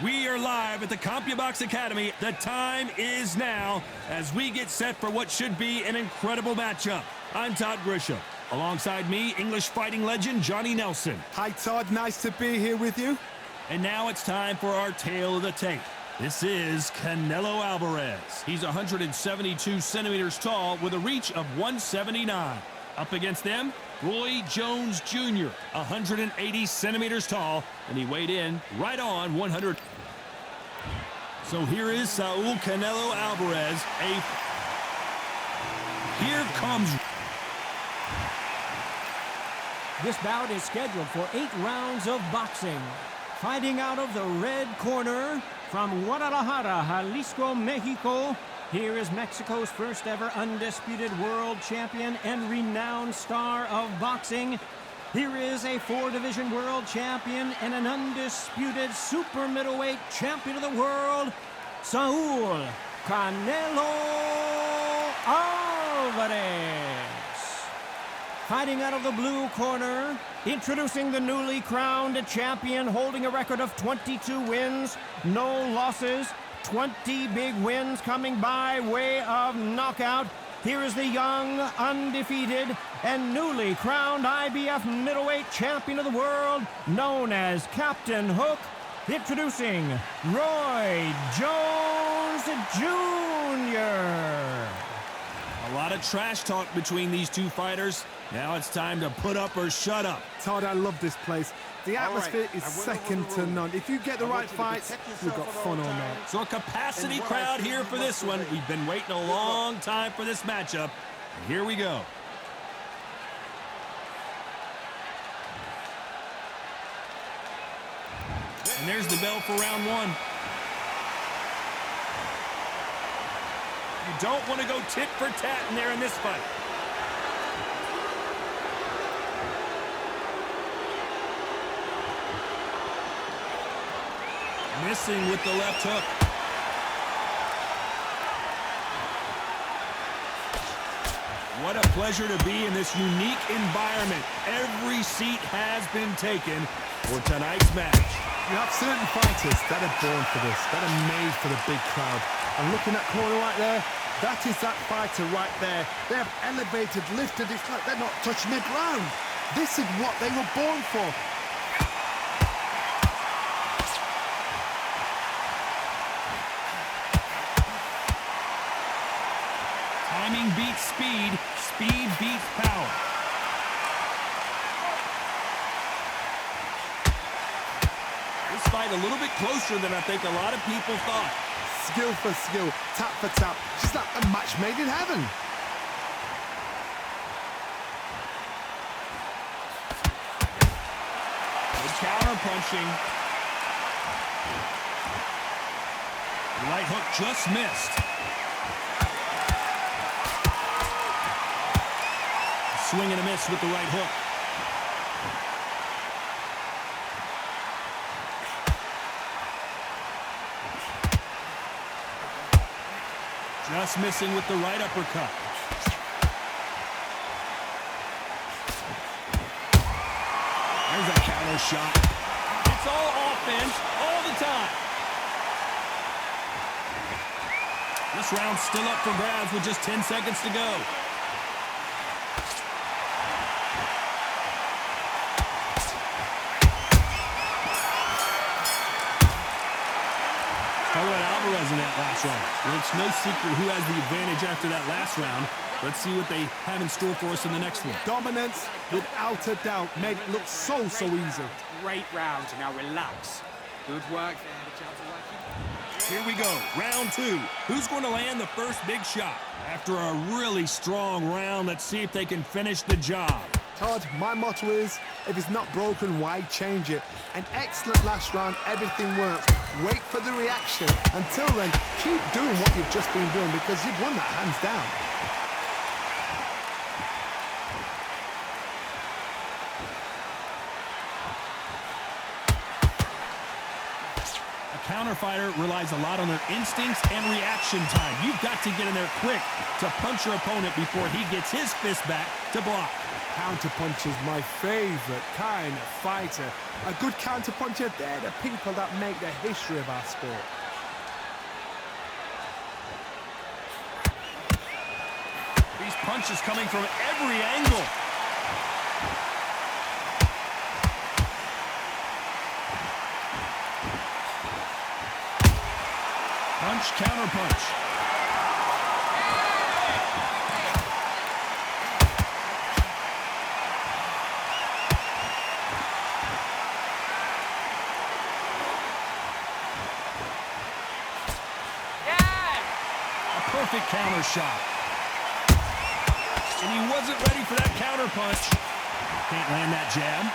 We are live at the CompuBox Academy. The time is now as we get set for what should be an incredible matchup. I'm Todd Grisham. Alongside me, English fighting legend Johnny Nelson. Hi, Todd. Nice to be here with you. And now it's time for our tale of the tape. This is Canelo Alvarez. He's 172 centimeters tall with a reach of 179. Up against them, Roy Jones Jr., 180 centimeters tall, and he weighed in right on 100. So here is Saul Canelo Alvarez. Here comes. This bout is scheduled for 8 rounds of boxing. Fighting out of the red corner from Guadalajara, Jalisco, Mexico. Here is Mexico's first ever undisputed world champion and renowned star of boxing. Here is a 4-division world champion and an undisputed super middleweight champion of the world, Saul Canelo Alvarez. Fighting out of the blue corner, introducing the newly crowned champion, holding a record of 22 wins, no losses, 20 big wins coming by way of knockout. Here is the young, undefeated, and newly crowned IBF middleweight champion of the world, known as Captain Hook, introducing Roy Jones Jr. A lot of trash talk between these two fighters. Now it's time to put up or shut up. Todd, I love this place. The atmosphere is second to none. If you get the right fights, we've got fun all night. So a capacity crowd here for this one. We've been waiting a long time for this matchup. And here we go. And there's the bell for round one. You don't want to go tit for tat in there in this fight. Missing with the left hook. What a pleasure to be in this unique environment. Every seat has been taken for tonight's match. You have certain fighters that are born for this, that are made for the big crowd. And looking at corner right there, that is that fighter right there. They have elevated, lifted, it's like they're not touching the ground. This is what they were born for. Timing beats speed, speed beats power. This fight a little bit closer than I think a lot of people thought. Skill for skill, tap for tap. Just like a match made in heaven. Good counter punching. The right hook just missed. Swing and a miss with the right hook. Just missing with the right uppercut. There's a counter shot. It's all offense all the time. This round's still up for grabs with just 10 seconds to go. How about Alvarez in that last round? Well, it's no secret who has the advantage after that last round. Let's see what they have in store for us in the next one. Dominance, without a doubt, made it look so easy. Great round. Now relax. Good work. Here we go, round two. Who's going to land the first big shot? After a really strong round, let's see if they can finish the job. Todd, my motto is, if it's not broken, why change it? An excellent last round, everything works. Wait for the reaction. Until then, keep doing what you've just been doing because you've won that hands down. A counter fighter relies a lot on their instincts and reaction time. You've got to get in there quick to punch your opponent before he gets his fist back to block. Counterpuncher's my favourite kind of fighter. A good counterpuncher, they're the people that make the history of our sport. These punches coming from every angle. Punch, counter punch. Perfect counter shot. And he wasn't ready for that counter punch. Can't land that jab.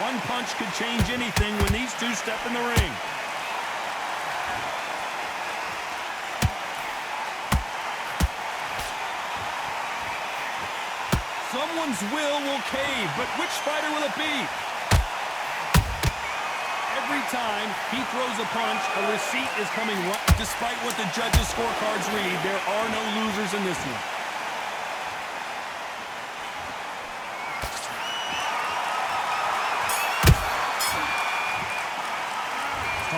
One punch could change anything when these two step in the ring. Someone's will cave, but which fighter will it be? Every time he throws a punch, a receipt is coming right. Despite what the judges' scorecards read, there are no losers in this one.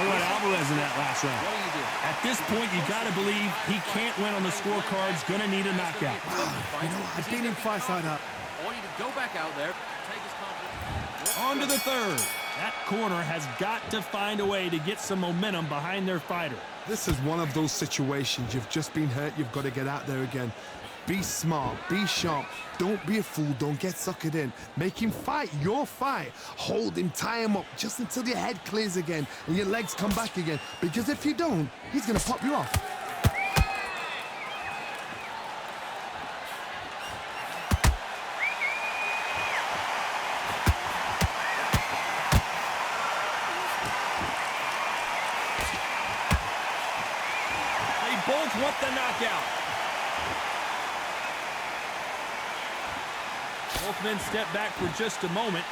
Alvarez in that last round. What do you do? At this point, you got to believe he can't win on the scorecards. Going to need a knockout. You know, I've been in fights like that. I want you to go back out there, take his confidence. On to the third. That corner has got to find a way to get some momentum behind their fighter. This is one of those situations. You've just been hurt. You've got to get out there again. Be smart. Be sharp. Don't be a fool. Don't get suckered in. Make him fight your fight. Hold him. Tie him up just until your head clears again and your legs come back again. Because if you don't, he's going to pop you off. Both want the knockout. Both men step back for just a moment.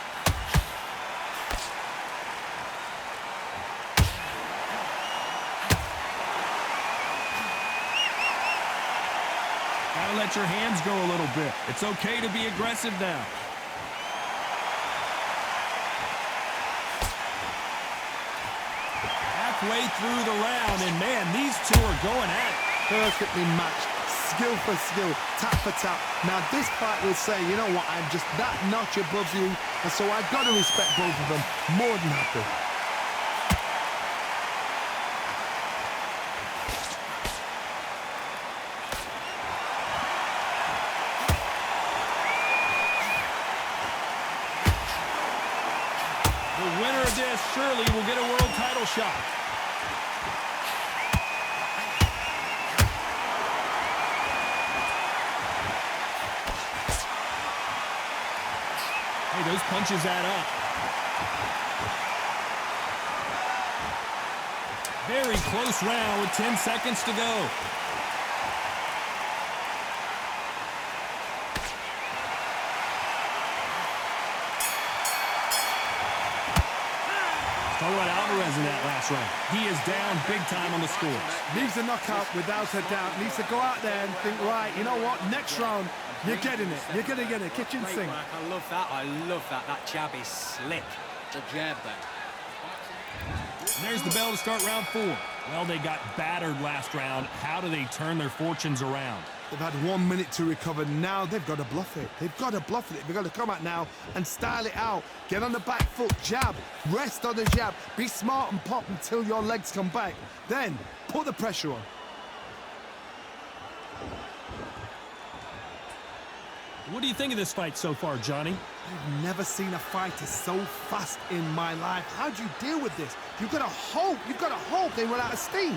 Gotta let your hands go a little bit. It's okay to be aggressive now. Halfway through the round, and man, these two are going at it. Perfectly matched, skill for skill, tap for tap. Now this fight will say, you know what, I'm just that notch above you, and so I've got to respect both of them more than happy. The winner of this surely will get a world title shot. Hey, those punches add up. Very close round with 10 seconds to go. Talk about Alvarez in that last round. He is down big time on the scores. Needs a knockout without a doubt. Needs to go out there and think, right, you know what, next round, you're getting it. You're going to get it. Kitchen Great sink. work. I love that. I love that. That jab is slick. The jab there. And there's the bell to start round 4. Well, they got battered last round. How do they turn their fortunes around? They've had 1 minute to recover. Now they've got to bluff it. They've got to bluff it. They've got to come out now and style it out. Get on the back foot, jab, rest on the jab. Be smart and pop until your legs come back. Then put the pressure on. What do you think of this fight so far, Johnny? I've never seen a fighter so fast in my life. How do you deal with this? You've got to hope. You've got to hope they run out of steam.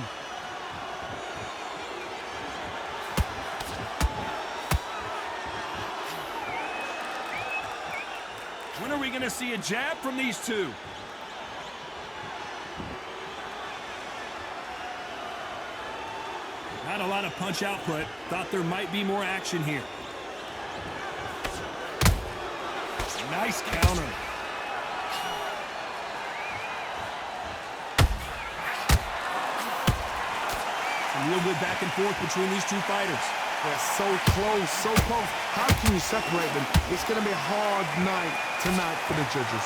When are we going to see a jab from these two? Not a lot of punch output. Thought there might be more action here. Nice counter. Some real good back and forth between these two fighters. They're so close, so close. How can you separate them? It's going to be a hard night tonight for the judges.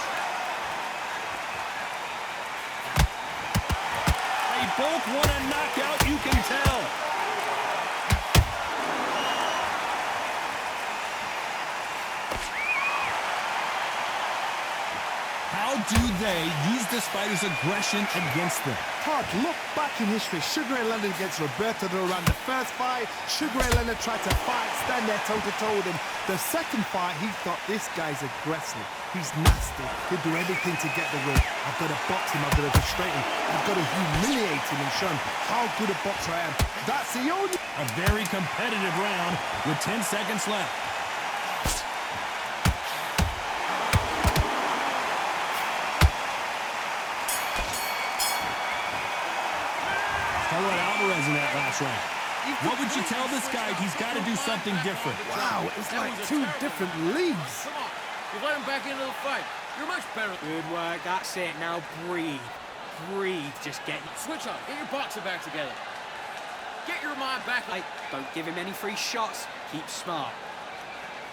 They both want a knockout, you can tell. How do they use this fighter's aggression against them? Hard. Look back in history. Sugar Ray Leonard against Roberto Duran. The first fight, Sugar Ray Leonard tried to fight, stand there toe-to-toe with him. The second fight, he thought, this guy's aggressive. He's nasty. He'll do everything to get the win. I've got to box him. I've got to frustrate him. I've got to humiliate him and show him how good a boxer I am. That's the only... A very competitive round with 10 seconds left. Talk about Alvarez in that last round. What would you tell this guy? He's got to do something different. Wow, it's like two different leagues. Come on, you let him back into the fight. You're much better. Good work. That's it. Now breathe. Breathe. Just get... Switch on. Get your boxing back together. Get your mind back. Hey, don't give him any free shots. Keep smart.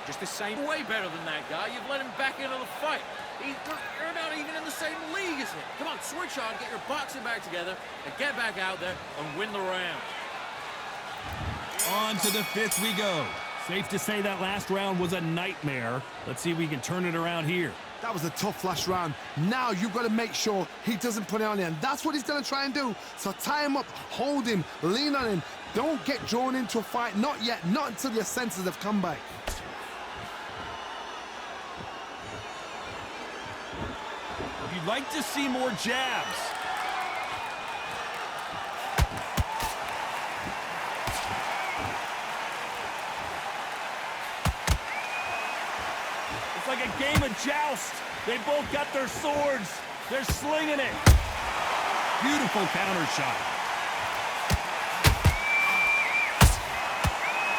Just the same... Way better than that guy. You've let him back into the fight. You're not even in the same league as him. Come on, switch on, get your boxing back together, and get back out there and win the round. On to the fifth we go. Safe to say that last round was a nightmare. Let's see if we can turn it around here. That was a tough last round. Now you've got to make sure he doesn't put it on you, and that's what he's going to try and do. So tie him up, hold him, lean on him. Don't get drawn into a fight. Not yet. Not until your senses have come back. You'd like to see more jabs. It's like a game of joust. They both got their swords. They're slinging it. Beautiful counter shot.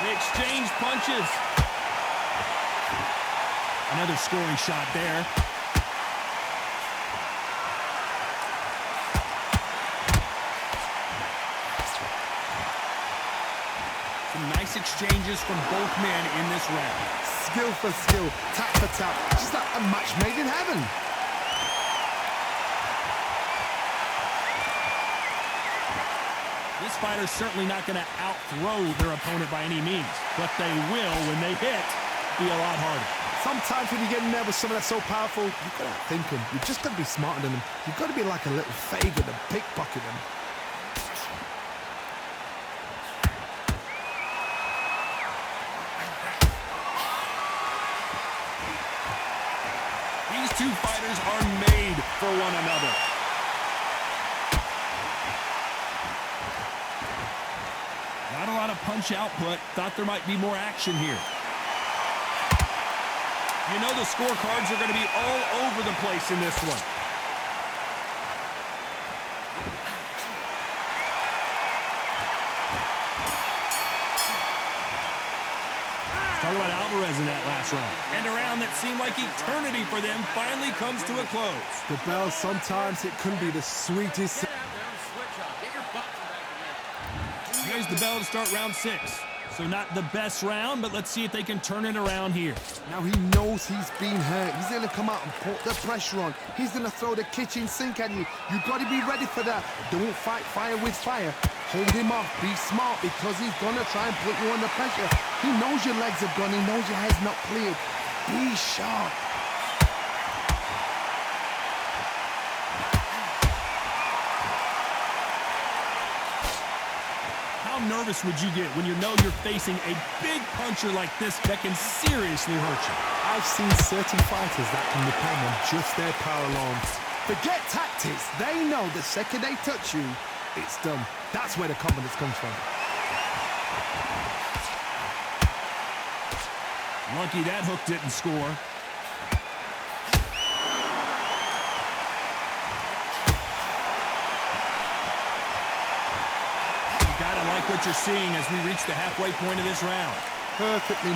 They exchange punches. Another scoring shot there. Some nice exchanges from both men in this round. Skill for skill, tap for tap. Just like a match made in heaven. This fighter's certainly not going to out-throw their opponent by any means, but they will, when they hit, be a lot harder. Sometimes when you get in there with someone that's so powerful, you've got to think him. You've just got to be smarter than them. You've got to be like a little faggot and pickpocket them. These two fighters are made for one another. Not a lot of punch output. Thought there might be more action here. You know the scorecards are going to be all over the place in this one. Talk about Alvarez in that last round. And a round that seemed like eternity for them finally comes to a close. The bell, sometimes it can be the sweetest. Get out there and switch on. Get your boxing back together. Here's the bell to start round 6. So not the best round, but let's see if they can turn it around here. Now he knows he's been hurt. He's going to come out and put the pressure on. He's going to throw the kitchen sink at you. You've got to be ready for that. Don't fight fire with fire. Hold him off. Be smart because he's going to try and put you under pressure. He knows your legs are gone. He knows your head's not cleared. Be sharp. How nervous would you get when you know you're facing a big puncher like this that can seriously hurt you? I've seen certain fighters that can depend on just their power alone. Forget tactics. They know the second they touch you, it's done. That's where the confidence comes from. Lucky that hook didn't score. You gotta like what you're seeing as we reach the halfway point of this round. Perfectly